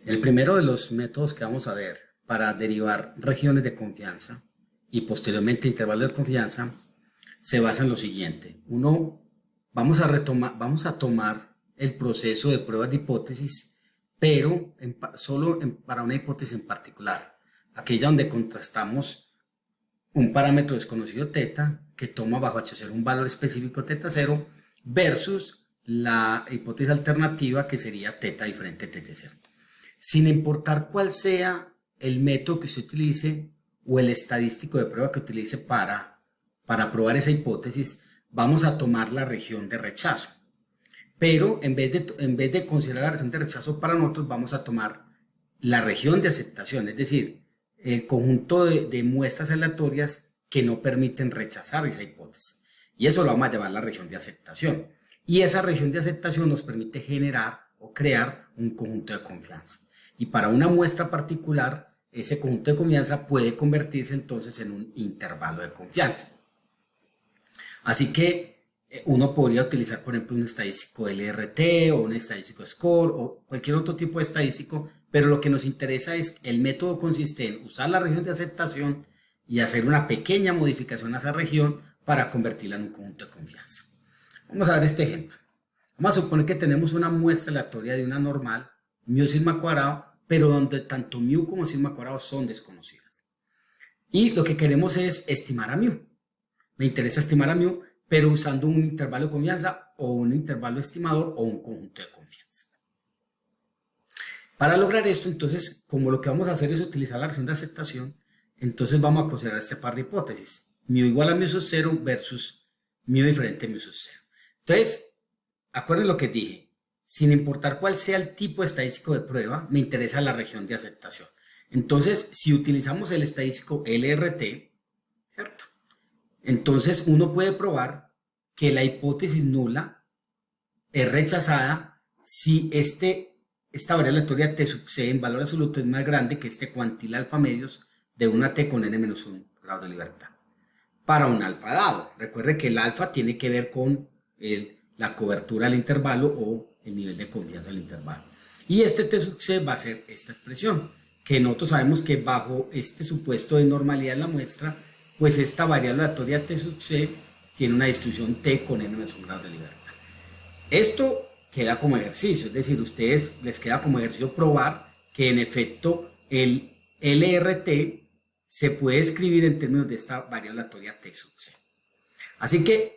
El primero de los métodos que vamos a ver para derivar regiones de confianza y posteriormente intervalos de confianza se basa en lo siguiente. Vamos a tomar el proceso de pruebas de hipótesis, pero para una hipótesis en particular, aquella donde contrastamos un parámetro desconocido θ que toma bajo H0 un valor específico θ0 versus la hipótesis alternativa que sería θ diferente a θ0. Sin importar cuál sea el método que usted utilice o el estadístico de prueba que utilice para probar esa hipótesis, vamos a tomar la región de rechazo. Pero en vez de considerar la región de rechazo para nosotros, vamos a tomar la región de aceptación, es decir, el conjunto de muestras aleatorias que no permiten rechazar esa hipótesis. Y eso lo vamos a llamar la región de aceptación. Y esa región de aceptación nos permite generar o crear un conjunto de confianza. Y para una muestra particular, ese conjunto de confianza puede convertirse entonces en un intervalo de confianza. Así que uno podría utilizar, por ejemplo, un estadístico LRT o un estadístico SCORE o cualquier otro tipo de estadístico, pero lo que nos interesa es el método consiste en usar la región de aceptación y hacer una pequeña modificación a esa región para convertirla en un conjunto de confianza. Vamos a ver este ejemplo. Vamos a suponer que tenemos una muestra aleatoria de una normal, mu sigma cuadrado, pero donde tanto mu como sigma cuadrado son desconocidas. Y lo que queremos es estimar a mu. Me interesa estimar a mu, pero usando un intervalo de confianza o un intervalo estimador o un conjunto de confianza. Para lograr esto, entonces, como lo que vamos a hacer es utilizar la región de aceptación, entonces vamos a considerar este par de hipótesis. Mu igual a mu sub 0 versus mu diferente a mu sub 0. Entonces, acuérdense lo que dije. Sin importar cuál sea el tipo estadístico de prueba, me interesa la región de aceptación. Entonces, si utilizamos el estadístico LRT, ¿cierto? Entonces, uno puede probar que la hipótesis nula es rechazada si esta variable aleatoria t sub c en valor absoluto es más grande que este cuantil alfa medios de una t con n-1 grado de libertad. Para un alfa dado, recuerde que el alfa tiene que ver con la cobertura del intervalo o el nivel de confianza del intervalo. Y este t sub c va a ser esta expresión, que nosotros sabemos que bajo este supuesto de normalidad en la muestra, pues esta variable aleatoria t sub c tiene una distribución t con n-1 grado de libertad. Esto queda como ejercicio, es decir, ustedes les queda como ejercicio probar que en efecto el LRT se puede escribir en términos de esta variable aleatoria t sub c. Así que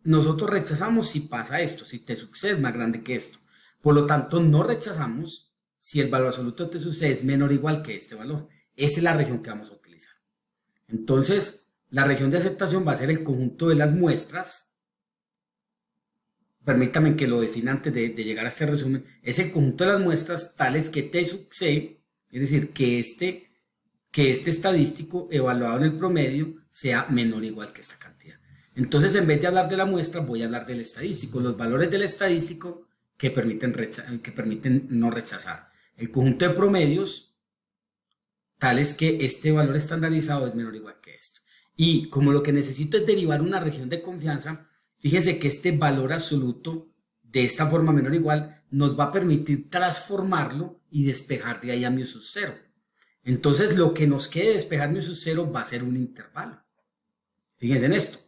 nosotros rechazamos si pasa esto, si t sub c es más grande que esto. Por lo tanto, no rechazamos si el valor absoluto de t sub c es menor o igual que este valor. Esa es la región que vamos a utilizar. Entonces, la región de aceptación va a ser el conjunto de las muestras. Permítanme que lo defina antes de llegar a este resumen. Es el conjunto de las muestras tales que t sub c, es decir, que este estadístico evaluado en el promedio sea menor o igual que esta cantidad. Entonces, en vez de hablar de la muestra, voy a hablar del estadístico, los valores del estadístico que permiten no rechazar. El conjunto de promedios, tales que este valor estandarizado es menor o igual que esto. Y como lo que necesito es derivar una región de confianza, fíjense que este valor absoluto de esta forma menor o igual nos va a permitir transformarlo y despejar de ahí a mu sub 0. Entonces, lo que nos quede despejar mu sub 0 va a ser un intervalo. Fíjense en esto.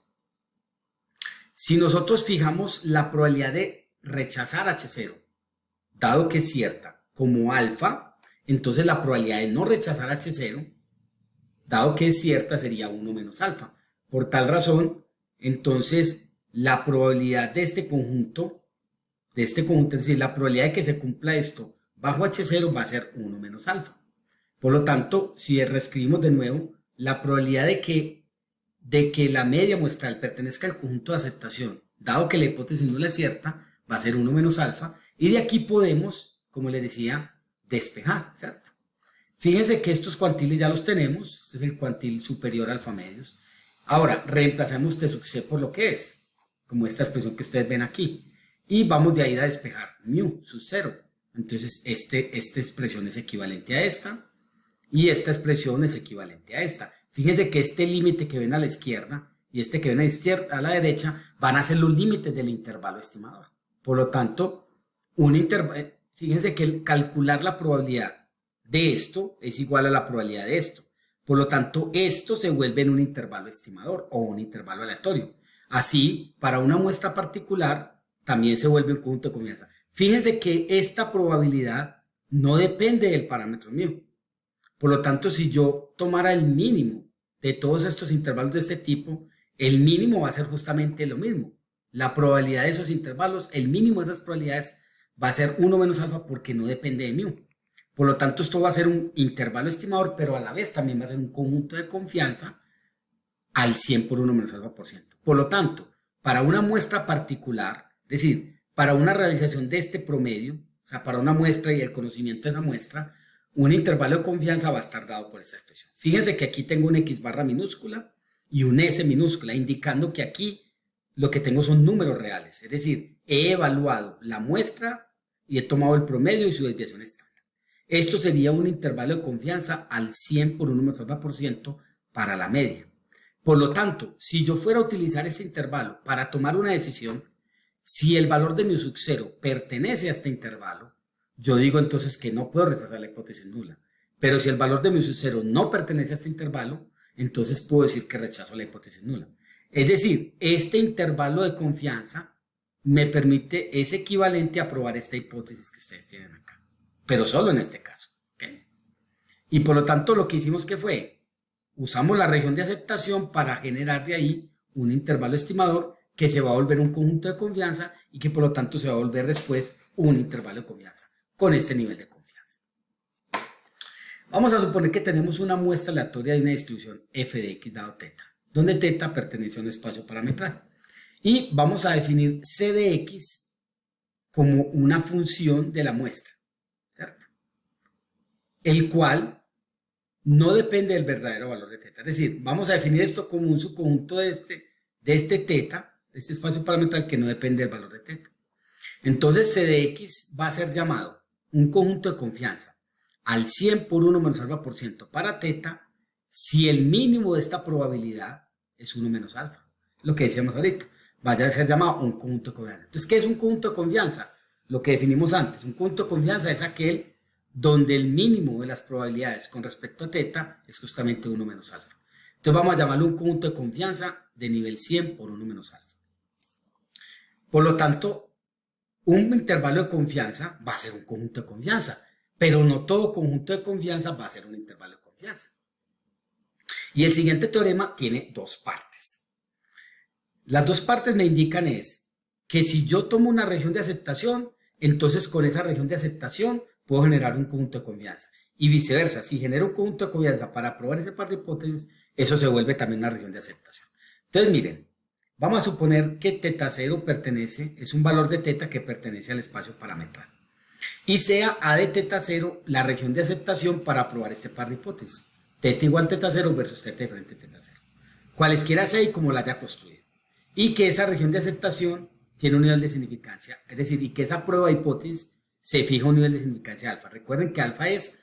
Si nosotros fijamos la probabilidad de rechazar H0, dado que es cierta, como alfa, entonces la probabilidad de no rechazar H0, dado que es cierta, sería 1 menos alfa. Por tal razón, entonces la probabilidad de este conjunto, es decir, la probabilidad de que se cumpla esto bajo H0 va a ser 1 menos alfa. Por lo tanto, si reescribimos de nuevo, la probabilidad de que la media muestral pertenezca al conjunto de aceptación, dado que la hipótesis nula es cierta, va a ser 1 menos alfa, y de aquí podemos, como les decía, despejar, ¿cierto? Fíjense que estos cuantiles ya los tenemos, este es el cuantil superior alfa medios. Ahora, reemplazamos t sub c por lo que es, como esta expresión que ustedes ven aquí, y vamos de ahí a despejar mu sub 0. Entonces, esta expresión es equivalente a esta, y esta expresión es equivalente a esta. Fíjense que este límite que ven a la izquierda y este que ven a la derecha van a ser los límites del intervalo estimador. Por lo tanto, fíjense que calcular la probabilidad de esto es igual a la probabilidad de esto. Por lo tanto, esto se vuelve en un intervalo estimador o un intervalo aleatorio. Así, para una muestra particular, también se vuelve un conjunto de confianza. Fíjense que esta probabilidad no depende del parámetro mío. Por lo tanto, si yo tomara el mínimo de todos estos intervalos de este tipo, el mínimo va a ser justamente lo mismo. La probabilidad de esos intervalos, el mínimo de esas probabilidades va a ser 1 menos alfa porque no depende de mí. Por lo tanto, esto va a ser un intervalo estimador, pero a la vez también va a ser un conjunto de confianza al 100 por 1 menos alfa por ciento. Por lo tanto, para una muestra particular, es decir, para una realización de este promedio, o sea, para una muestra y el conocimiento de esa muestra, un intervalo de confianza va a estar dado por esta expresión. Fíjense que aquí tengo un X barra minúscula y un S minúscula, indicando que aquí lo que tengo son números reales. Es decir, he evaluado la muestra y he tomado el promedio y su desviación estándar. Esto sería un intervalo de confianza al 100 por 1 menos alfa por ciento para la media. Por lo tanto, si yo fuera a utilizar ese intervalo para tomar una decisión, si el valor de mi sub 0 pertenece a este intervalo, yo digo entonces que no puedo rechazar la hipótesis nula. Pero si el valor de mi sub 0 no pertenece a este intervalo, entonces puedo decir que rechazo la hipótesis nula. Es decir, este intervalo de confianza me permite, es equivalente a probar esta hipótesis que ustedes tienen acá, pero solo en este caso. ¿Okay? Y por lo tanto, lo que hicimos que fue, usamos la región de aceptación para generar de ahí un intervalo estimador que se va a volver un conjunto de confianza y que por lo tanto se va a volver después un intervalo de confianza con este nivel de confianza. Vamos a suponer que tenemos una muestra aleatoria de una distribución f de x dado θ, donde θ pertenece a un espacio parametral. Y vamos a definir c de x como una función de la muestra, ¿cierto? El cual no depende del verdadero valor de θ. Es decir, vamos a definir esto como un subconjunto de este θ, de este espacio parametral que no depende del valor de θ. Entonces, c de x va a ser llamado un conjunto de confianza al 100 por 1 menos alfa por ciento para θ si el mínimo de esta probabilidad es 1 menos alfa. Lo que decíamos ahorita, va a ser llamado un conjunto de confianza. Entonces, ¿qué es un conjunto de confianza? Lo que definimos antes, un conjunto de confianza es aquel donde el mínimo de las probabilidades con respecto a θ es justamente 1 menos alfa. Entonces vamos a llamarlo un conjunto de confianza de nivel 100 por 1 menos alfa. Por lo tanto, un intervalo de confianza va a ser un conjunto de confianza, pero no todo conjunto de confianza va a ser un intervalo de confianza. Y el siguiente teorema tiene dos partes. Las dos partes me indican es que si yo tomo una región de aceptación, entonces con esa región de aceptación puedo generar un conjunto de confianza. Y viceversa, si genero un conjunto de confianza para probar ese par de hipótesis, eso se vuelve también una región de aceptación. Entonces, miren, vamos a suponer que θ0 es un valor de θ que pertenece al espacio parametral. Y sea A de θ0 la región de aceptación para probar este par de hipótesis. θ igual θ0 versus θ diferente θ0. Cualesquiera sea y como la haya construido. Y que esa región de aceptación tiene un nivel de significancia. Es decir, y que esa prueba de hipótesis se fija un nivel de significancia alfa. Recuerden que alfa es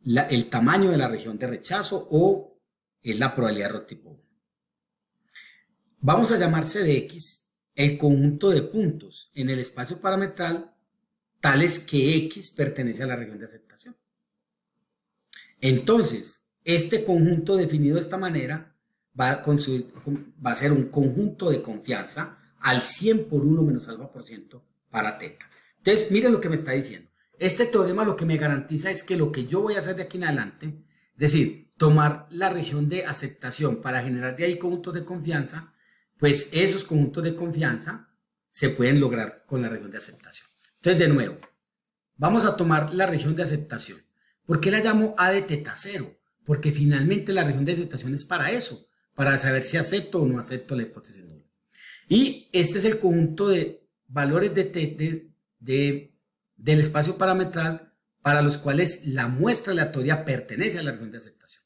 el tamaño de la región de rechazo o es la probabilidad de error tipo 1. Vamos a llamar C de X el conjunto de puntos en el espacio parametral tales que X pertenece a la región de aceptación. Entonces, este conjunto definido de esta manera va a ser un conjunto de confianza al 100 por 1 menos alfa por ciento para θ. Entonces, miren lo que me está diciendo. Este teorema lo que me garantiza es que lo que yo voy a hacer de aquí en adelante, es decir, tomar la región de aceptación para generar de ahí conjuntos de confianza, pues esos conjuntos de confianza se pueden lograr con la región de aceptación. Entonces, de nuevo, vamos a tomar la región de aceptación. ¿Por qué la llamo A de θ0? Porque finalmente la región de aceptación es para eso, para saber si acepto o no acepto la hipótesis nula. Y este es el conjunto de valores del espacio parametral para los cuales la muestra aleatoria pertenece a la región de aceptación.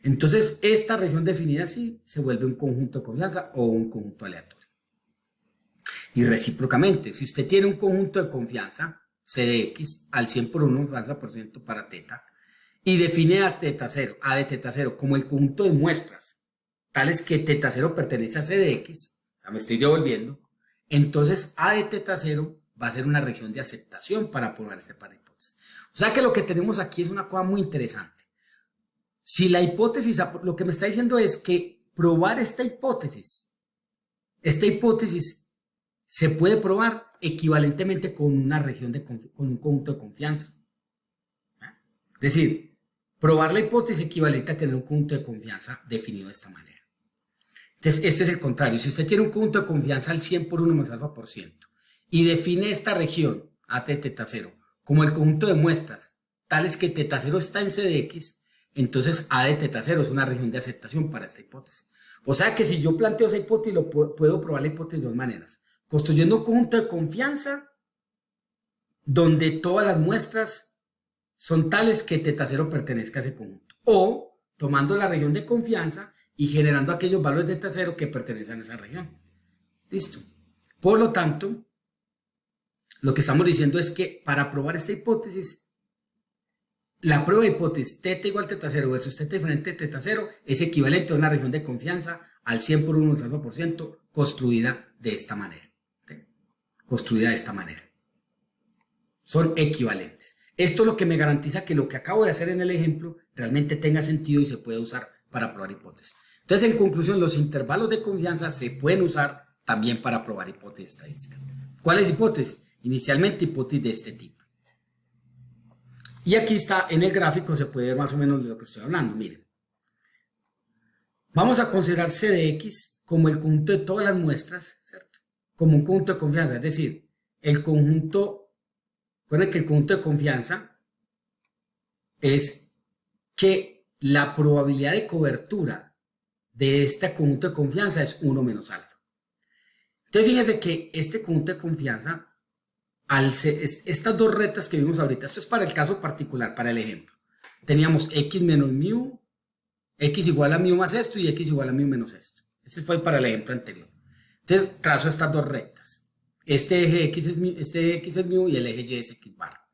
Entonces, esta región definida así se vuelve un conjunto de confianza o un conjunto aleatorio. Y recíprocamente, si usted tiene un conjunto de confianza, C de X, al 100 por 1 alfa por ciento para θ, y define a θ0, A de θ0, como el conjunto de muestras, tales que θ0 pertenece a C de X, o sea, me estoy devolviendo, entonces A de θ0 va a ser una región de aceptación para probar este par de hipótesis. O sea que lo que tenemos aquí es una cosa muy interesante. Si la hipótesis, lo que me está diciendo es que probar esta hipótesis se puede probar equivalentemente con una región con un conjunto de confianza. Es decir, probar la hipótesis equivalente a tener un conjunto de confianza definido de esta manera. Entonces, este es el contrario. Si usted tiene un conjunto de confianza al 100 por 1 más alfa por ciento y define esta región, AT de teta 0, como el conjunto de muestras tales que teta 0 está en C de X, entonces A de teta 0 es una región de aceptación para esta hipótesis. O sea que si yo planteo esa hipótesis, puedo probar la hipótesis de dos maneras. Construyendo un conjunto de confianza donde todas las muestras son tales que teta 0 pertenezca a ese conjunto. O tomando la región de confianza y generando aquellos valores de teta 0 que pertenecen a esa región. Listo. Por lo tanto, lo que estamos diciendo es que para probar esta hipótesis, la prueba de hipótesis teta igual teta 0 versus teta diferente de teta 0 es equivalente a una región de confianza al 100 por 1 más alfa por ciento construida de esta manera. ¿Okay? Construida de esta manera. Son equivalentes. Esto es lo que me garantiza que lo que acabo de hacer en el ejemplo realmente tenga sentido y se puede usar para probar hipótesis. Entonces, en conclusión, los intervalos de confianza se pueden usar también para probar hipótesis estadísticas. ¿Cuáles hipótesis? Inicialmente hipótesis de este tipo. Y aquí está en el gráfico, se puede ver más o menos de lo que estoy hablando. Miren, vamos a considerar C de X como el conjunto de todas las muestras, ¿cierto? Como un conjunto de confianza, es decir, el conjunto, recuerden que el conjunto de confianza es que la probabilidad de cobertura de este conjunto de confianza es 1 menos alfa. Entonces fíjense que este conjunto de confianza, estas dos rectas que vimos ahorita, esto es para el caso particular, para el ejemplo. Teníamos x menos mu, x igual a mu más esto y x igual a mu menos esto. Ese fue para el ejemplo anterior. Entonces trazo estas dos rectas. Este eje x es mu y el eje y es x barra.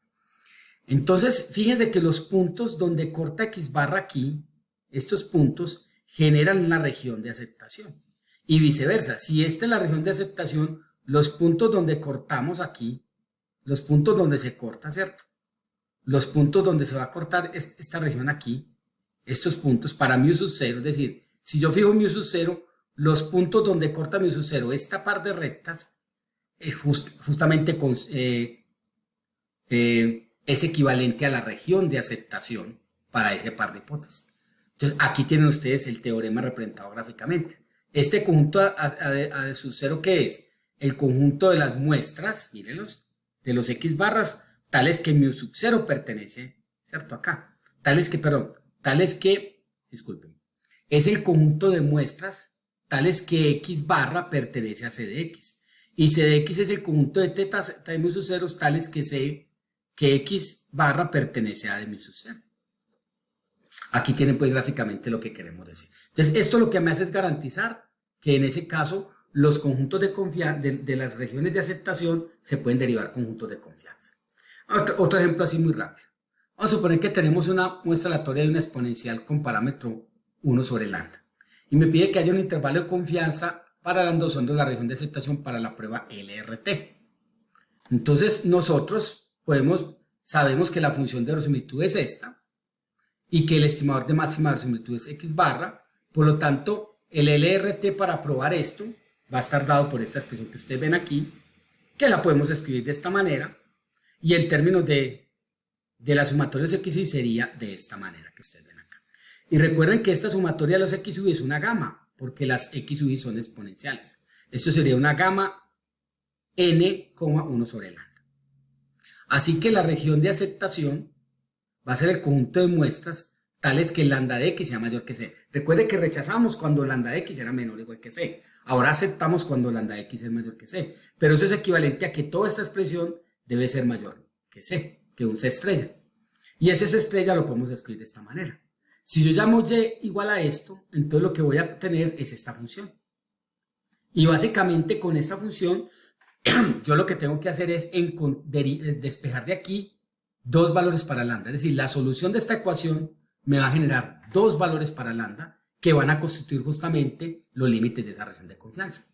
Entonces fíjense que los puntos donde corta x barra aquí, estos puntos generan una región de aceptación. Y viceversa, si esta es la región de aceptación, los puntos donde cortamos aquí, los puntos donde se corta, ¿cierto? Los puntos donde se va a cortar esta región aquí, estos puntos para mu sub 0, es decir, si yo fijo mu sub 0, los puntos donde corta mu sub 0, esta par de rectas, justamente es equivalente a la región de aceptación para ese par de hipótesis. Entonces, aquí tienen ustedes el teorema representado gráficamente. Este conjunto A sub 0, ¿qué es? El conjunto de las muestras, mírenlos, de los x barras, tales que mu sub 0 pertenece, ¿cierto? Acá. Disculpen, es el conjunto de muestras, tales que x barra pertenece a c de x. Y c de x es el conjunto de teta de mu sub 0, tales que x barra pertenece a de mu sub 0. Aquí tienen pues gráficamente lo que queremos decir. Entonces, esto lo que me hace es garantizar que en ese caso los conjuntos de las regiones de aceptación se pueden derivar conjuntos de confianza. Otro ejemplo así muy rápido. Vamos a suponer que tenemos una muestra aleatoria de una exponencial con parámetro 1 sobre lambda. Y me pide que haya un intervalo de confianza para la endosando la región de aceptación para la prueba LRT. Entonces, nosotros sabemos que la función de verosimilitud es esta y que el estimador de máxima verosimilitud es x barra. Por lo tanto, el LRT para probar esto va a estar dado por esta expresión que ustedes ven aquí, que la podemos escribir de esta manera, y en términos de la sumatoria de los XY sería de esta manera que ustedes ven acá. Y recuerden que esta sumatoria de los XY es una gama, porque las XY son exponenciales. Esto sería una gama n,1 sobre lambda. Así que la región de aceptación va a ser el conjunto de muestras tales que lambda de x sea mayor que c. Recuerde que rechazamos cuando lambda de x era menor o igual que c. Ahora aceptamos cuando lambda de x es mayor que c. Pero eso es equivalente a que toda esta expresión debe ser mayor que c, que un c estrella. Y ese c estrella lo podemos escribir de esta manera. Si yo llamo y igual a esto, entonces lo que voy a obtener es esta función. Y básicamente con esta función, yo lo que tengo que hacer es despejar de aquí dos valores para lambda. Es decir, la solución de esta ecuación me va a generar dos valores para lambda que van a constituir justamente los límites de esa región de confianza.